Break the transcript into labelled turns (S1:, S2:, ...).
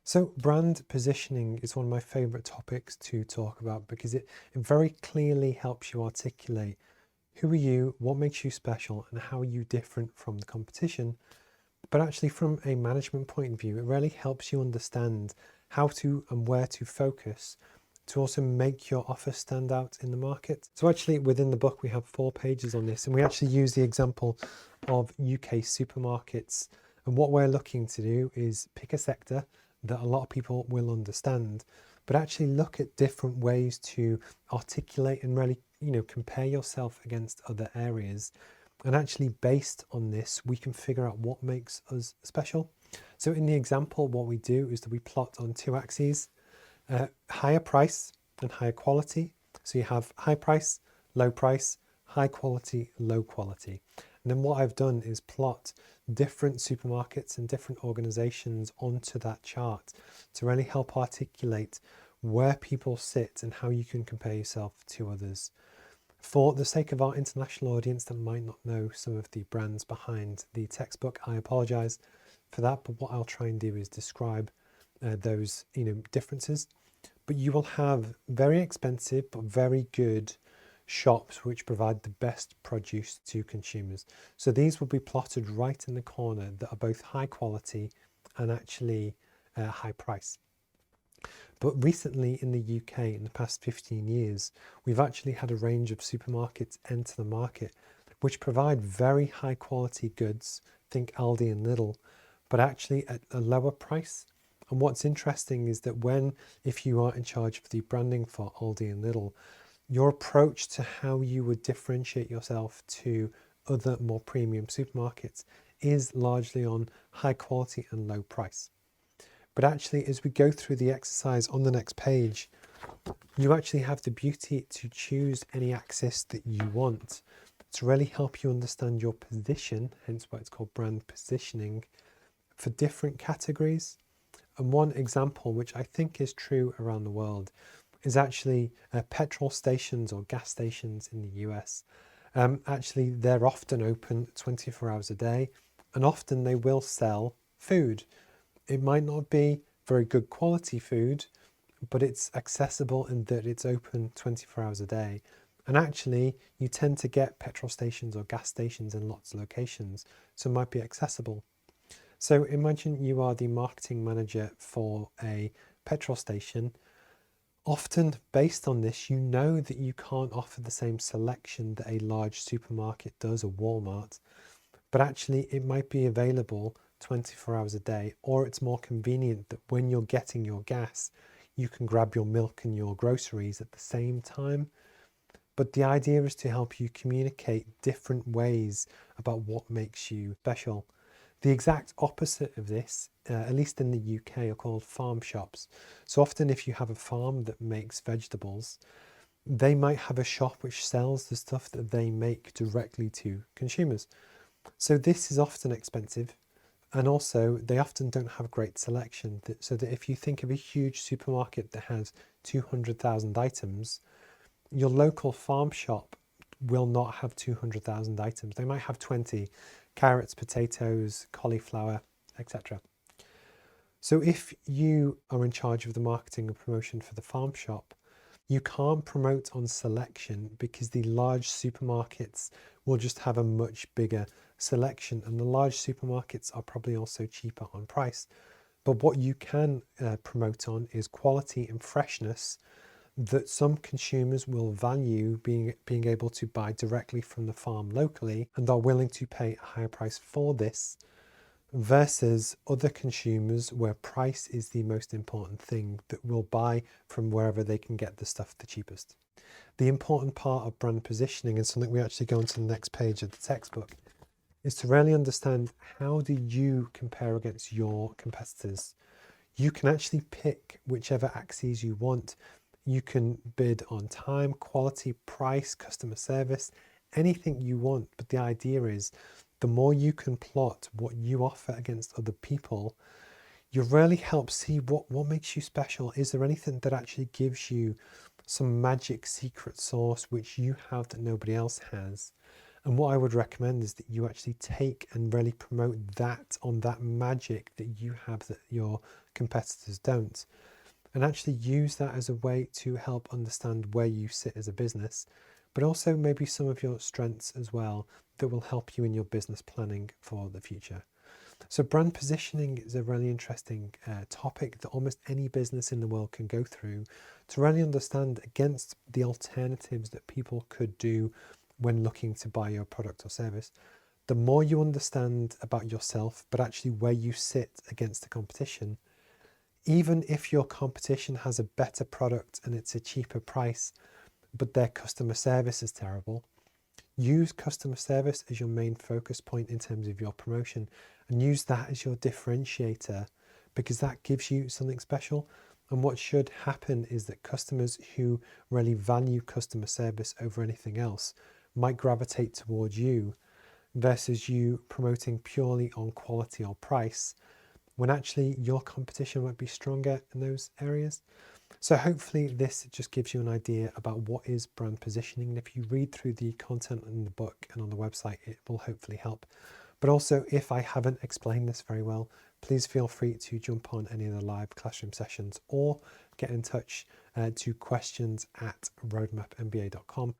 S1: So brand positioning is one of my favorite topics to talk about because it very clearly helps you articulate who are you, what makes you special, and how are you different from the competition. But actually, from a management point of view, it really helps you understand how to and where to focus to also make your offer stand out in the market. So actually, within the book, we have 4 pages on this, and we actually use the example of UK supermarkets. And what we're looking to do is pick a sector that a lot of people will understand, but actually look at different ways to articulate and really, compare yourself against other areas. And actually, based on this, we can figure out what makes us special. So in the example, what we do is that we plot on 2 axes, higher price and higher quality. So you have high price, high quality, low quality. And then what I've done is plot different supermarkets and different organizations onto that chart to really help articulate where people sit and how you can compare yourself to others. For the sake of our international audience that might not know some of the brands behind the textbook, I apologize for that, but what I'll try and do is describe those differences. But you will have very expensive but very good shops which provide the best produce to consumers. So these will be plotted right in the corner that are both high quality and actually high price. But recently in the UK, in the past 15 years, we've actually had a range of supermarkets enter the market which provide very high quality goods, think Aldi and Lidl, but actually at a lower price. And what's interesting is that if you are in charge of the branding for Aldi and Lidl, your approach to how you would differentiate yourself to other more premium supermarkets is largely on high quality and low price. But actually, as we go through the exercise on the next page, you actually have the beauty to choose any axis that you want to really help you understand your position, hence why it's called brand positioning, for different categories. And one example, which I think is true around the world, is actually petrol stations or gas stations in the US. Actually, they're often open 24 hours a day, and often they will sell food. It might not be very good quality food, but it's accessible in that it's open 24 hours a day. And actually, you tend to get petrol stations or gas stations in lots of locations, so it might be accessible. So imagine you are the marketing manager for a petrol station. Often based on this, you know that you can't offer the same selection that a large supermarket does, or Walmart, but actually it might be available 24 hours a day, or it's more convenient that when you're getting your gas, you can grab your milk and your groceries at the same time. But the idea is to help you communicate different ways about what makes you special. The exact opposite of this, at least in the UK, are called farm shops. So often if you have a farm that makes vegetables, they might have a shop which sells the stuff that they make directly to consumers. So this is often expensive, and also they often don't have great selection. So that if you think of a huge supermarket that has 200,000 items, your local farm shop will not have 200,000 items. They might have 20, carrots, potatoes, cauliflower, etc. So if you are in charge of the marketing and promotion for the farm shop, you can't promote on selection because the large supermarkets will just have a much bigger selection, and the large supermarkets are probably also cheaper on price. But what you can promote on is quality and freshness that some consumers will value, being able to buy directly from the farm locally, and are willing to pay a higher price for this, versus other consumers where price is the most important thing, that will buy from wherever they can get the stuff the cheapest. The important part of brand positioning, and something we actually go on to the next page of the textbook, is to really understand how do you compare against your competitors. You can actually pick whichever axes you want. You can bid on time, quality, price, customer service, anything you want. But the idea is the more you can plot what you offer against other people, you really help see what makes you special. Is there anything that actually gives you some magic secret sauce which you have that nobody else has? And what I would recommend is that you actually take and really promote that on that magic that you have that your competitors don't, and actually use that as a way to help understand where you sit as a business, but also maybe some of your strengths as well that will help you in your business planning for the future. So brand positioning is a really interesting topic that almost any business in the world can go through to really understand against the alternatives that people could do when looking to buy your product or service. The more you understand about yourself, but actually where you sit against the competition, even if your competition has a better product and it's a cheaper price, but their customer service is terrible, use customer service as your main focus point in terms of your promotion, and use that as your differentiator, because that gives you something special. And what should happen is that customers who really value customer service over anything else might gravitate towards you, versus you promoting purely on quality or price, when actually your competition might be stronger in those areas. So hopefully this just gives you an idea about what is brand positioning. And if you read through the content in the book and on the website, it will hopefully help. But also, if I haven't explained this very well, please feel free to jump on any of the live classroom sessions or get in touch to questions@roadmapmba.com.